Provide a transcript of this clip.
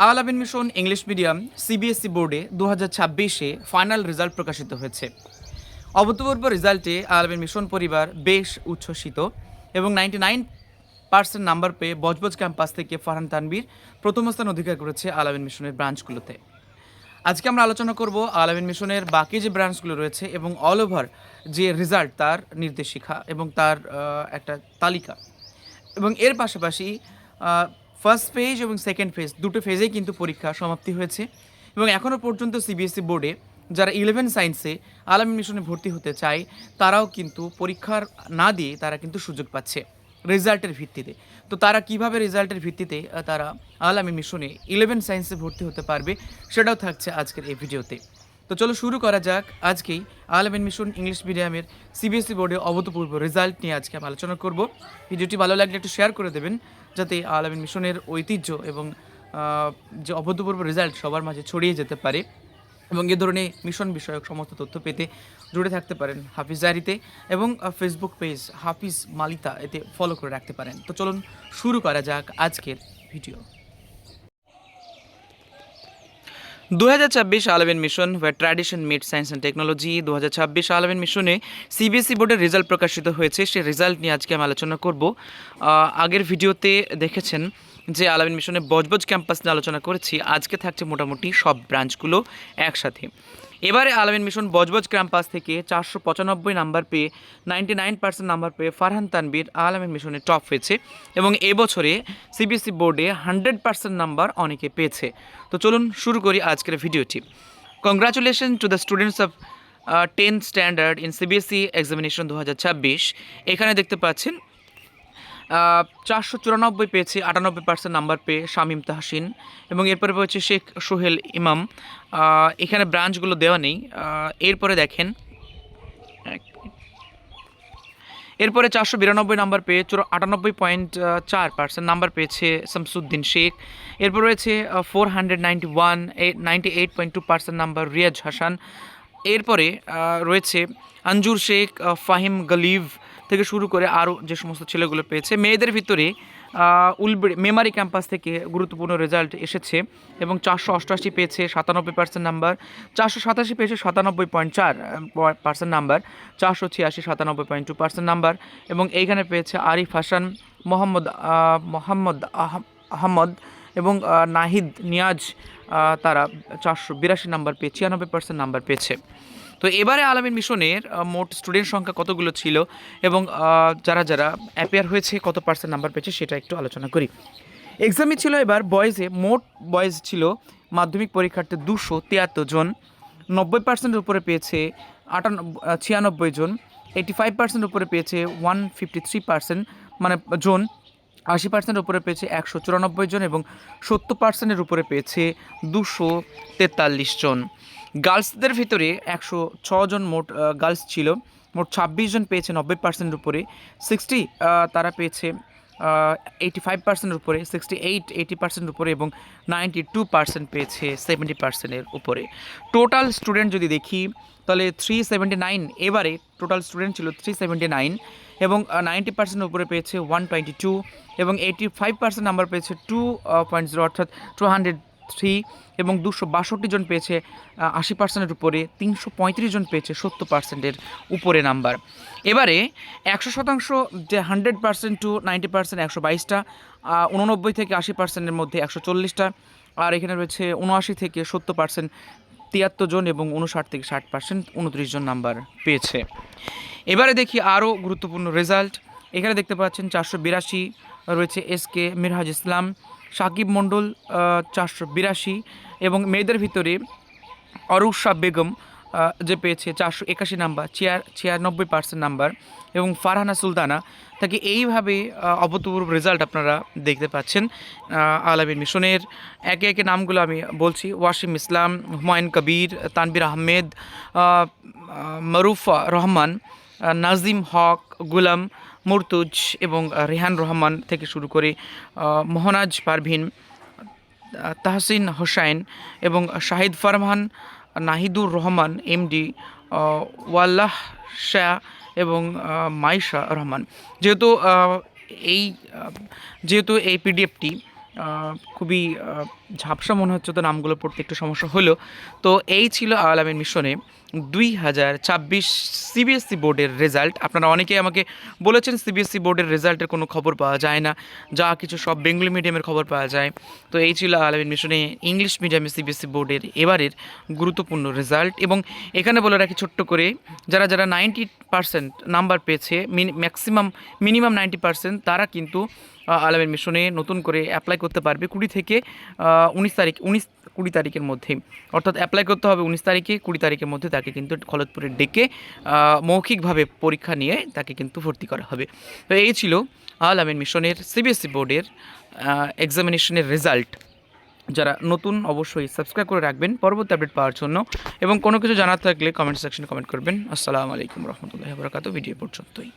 আল Amin mission English medium CBSE বোর্ডে 2026-এ final result প্রকাশিত হয়েছে। অভূতপূর্ব রেজাল্টে আল আমিন মিশন পরিবার বেশ উচ্ছ্বসিত এবং 99% নাম্বার পেয়ে বজবজ ক্যাম্পাস থেকে ফারহান তানবীর প্রথম স্থান অধিকার করেছে আল আমিন মিশনের ব্রাঞ্চগুলোতে। আজকে আমরা আলোচনা করব আল আমিন মিশনের বাকি যে ব্রাঞ্চগুলো রয়েছে এবং অল ওভার যে রেজাল্ট তার নির্দেশিকা এবং তার একটা তালিকা, এবং এর পাশাপাশি ফার্স্ট ফেজ এবং সেকেন্ড ফেজ দুটো ফেজেই কিন্তু পরীক্ষা সমাপ্তি হয়েছে এবং এখনও পর্যন্ত সিবিএসই বোর্ডে যারা 11 সায়েন্সে আল আমিন মিশনে ভর্তি হতে চায় তারাও কিন্তু পরীক্ষার না দিয়ে তারা কিন্তু সুযোগ পাচ্ছে রেজাল্টের ভিত্তিতে। তো তারা কিভাবে রেজাল্টের ভিত্তিতে তারা আল আমিন মিশনে 11 সায়েন্সে ভর্তি হতে পারবে সেটাও থাকছে আজকের এই ভিডিওতে। তো চলো শুরু করা যাক আজকেই আল আমিন মিশন ইংলিশ মিডিয়ামের সিবিএসই বোর্ডে অভূতপূর্ব রেজাল্ট নিয়ে আজকে আমি আলোচনা করব। ভিডিওটি ভালো লাগলে একটু শেয়ার করে দেবেন যাতে আল আমিন মিশনের ঐতিহ্য এবং যে অভূতপূর্ব রেজাল্ট সবার মাঝে ছড়িয়ে যেতে পারে এবং এ ধরনের মিশন বিষয়ক সমস্ত তথ্য পেতে জুড়ে থাকতে পারেন হাফিজ ডায়েরিতে এবং ফেসবুক পেজ হাফিজ মালিতা এতে ফলো করে রাখতে পারেন। তো চলুন শুরু করা যাক আজকের video. 2026 Al Amin mission way tradition meet science and technology 2026 Al Amin মিশনে সিবিএসই বোর্ডের রেজাল্ট প্রকাশিত হয়েছে। সেই রেজাল্ট নিয়ে আজকে আমি আলোচনা করব। আগের ভিডিওতে দেখেছেন যে আল আমিন মিশনে বজবজ ক্যাম্পাস নিয়ে আলোচনা করেছি। আজকে থাকছে মোটামুটি সব ব্রাঞ্চগুলো একসাথে। এবারে আল আমিন মিশন বজবজ ক্যাম্পাস থেকে 495 নাম্বার পেয়ে 99% নাম্বার পেয়ে ফারহান তানবীর আল আমিন মিশনে টপ হয়েছে এবং এবছরে সিবিএসই বোর্ডে 100% নাম্বার অনেকে পেয়েছে। তো চলুন শুরু করি আজকের ভিডিওটি। Congratulation to the students of 10th standard in CBSE examination 2026। এখানে দেখতে পাচ্ছেন 494 পেয়েছে, 98% নাম্বার পেয়ে শামীম তাহসিন এবং এরপরে পেয়েছে শেখ সোহেল ইমাম। এখানে ব্রাঞ্চগুলো দেওয়া নেই। এরপরে দেখেন এরপরে 492 নাম্বার পেয়ে 98.4% নাম্বার পেয়েছে শামসুদ্দিন শেখ। এরপর রয়েছে 98.2% নাম্বার রিয়াজ হাসান। এরপরে রয়েছে আঞ্জুর শেখ, ফাহিম গালিভ থেকে শুরু করে আরও যে সমস্ত ছেলেগুলো পেয়েছে। মেয়েদের ভিতরে উলবেড়ি মেমারি ক্যাম্পাস থেকে গুরুত্বপূর্ণ রেজাল্ট এসেছে এবং 488 পেয়েছে 97% নাম্বার, 487 পেয়েছে 97.4% নাম্বার, 486 97.2% নাম্বার এবং এইখানে পেয়েছে আরিফ হাসান, মোহাম্মদ আহমদ এবং নাহিদ নিয়াজ। তারা 482 নাম্বার পেয়ে 96% নাম্বার পেয়েছে। তো এবারে আল আমিন মিশনের মোট স্টুডেন্ট সংখ্যা কতগুলো ছিল এবং যারা যারা অ্যাপিয়ার হয়েছে কত পার্সেন্ট নাম্বার পেয়েছে সেটা একটু আলোচনা করি। এক্সামে ছিল এবার বয়েজে, মোট বয়েজ ছিল মাধ্যমিক পরীক্ষার্থী 273 জন, 90%-এর উপরে পেয়েছে 96 জন, 85% উপরে পেয়েছে 153% মানে জন, 80% উপরে পেয়েছে 194 জন এবং 70%-এর উপরে পেয়েছে 243 জন। গার্লসদের ভিতরে 106 জন মোট গার্লস ছিল, মোট 26 জন পেয়েছে 90%-এর উপরে, 60 তারা পেয়েছে 85%-এর উপরে, 68 80%-এর উপরে এবং 92% পেয়েছে 70%-এর উপরে। টোটাল স্টুডেন্ট যদি দেখি তাহলে 379, এবারে টোটাল স্টুডেন্ট ছিল 379 এবং 90%-এর উপরে পেয়েছে 122 এবং 85% নাম্বার পেয়েছে 2.0 অর্থাৎ 203 এবং 262 জন পেয়েছে 80%-এর উপরে, 335 জন পেয়েছে 70%-এর উপরে নাম্বার। এবারে 100% যে 100% টু 90% 122টা, 89 থেকে 80%-এর মধ্যে 140টা, আর এখানে রয়েছে 79 থেকে 70% 73 জন এবং 59 থেকে 60% 29 জন নাম্বার পেয়েছে। এবারে দেখি আরও গুরুত্বপূর্ণ রেজাল্ট। এখানে দেখতে পাচ্ছেন 482 রয়েছে এসকে মিরহাজ ইসলাম, সাকিব মণ্ডল 482 এবং মেয়েদের ভিতরে অরুষা বেগম যে পেয়েছে 481 নাম্বার, 96% নাম্বার এবং ফারহানা সুলতানা। তাকে এইভাবে অভূতপূর্ব রেজাল্ট আপনারা দেখতে পাচ্ছেন আল আমিন মিশনের। একে একে নামগুলো আমি বলছি: ওয়াসিম ইসলাম, হুমায়ুন কবির, তানবির আহমেদ, মারুফা রহমান, নাজিম হক, গুলাম মুর্তুজ এবং রেহান রহমান থেকে শুরু করে মোহনাজ পারভিন, তাহসিন হোসাইন এবং শাহিদ ফারহান, নাহিদুর রহমান, এমডি ওয়াল্লাহ শাহ এবং মাইশা রহমান। যেহেতু এই পিডিএফটি খুবই ঝাপসা মনে হচ্ছে, তো নামগুলো পড়তে একটু সমস্যা হলো। তো এই ছিল আল আমিন মিশনে 2026 সিবিএসসি বোর্ডের রেজাল্ট। আপনারা অনেকেই আমাকে বলেছেন সিবিএসসি বোর্ডের রেজাল্টের কোনো খবর পাওয়া যায় না, যা কিছু সব বেঙ্গলি মিডিয়ামের খবর পাওয়া যায়। তো এই ছিল আল আমিন মিশনে ইংলিশ মিডিয়ামে সিবিএসসি বোর্ডের এবারের গুরুত্বপূর্ণ রেজাল্ট। এবং এখানে বলে রাখি ছোট্ট করে, যারা যারা 90% নাম্বার পেয়েছে, মিনিমাম 90%, তারা কিন্তু আল আমিন মিশনে নতুন করে অ্যাপ্লাই করতে পারবে 20 থেকে 20 তারিখের মধ্যে। অর্থাৎ অ্যাপ্লাই করতে হবে 19 তারিখে, 20 তারিখের মধ্যে তাকে কিন্তু খলতপুরে ডেকে মৌখিকভাবে পরীক্ষা নিয়ে তাকে কিন্তু ভর্তি করা হবে। তো এই ছিল আল আমিন মিশনের সিবিএসসি বোর্ডের এক্সামিনেশনের রেজাল্ট। যারা নতুন অবশ্যই সাবস্ক্রাইব করে রাখবেন পরবর্তী আপডেট পাওয়ার জন্য, এবং কোনো কিছু জানার থাকলে কমেন্ট সেকশনে কমেন্ট করবেন। আসসালামু আলাইকুম রহমতুল্লাহি ওয়া বারাকাতুহু। ভিডিও পর্যন্তই।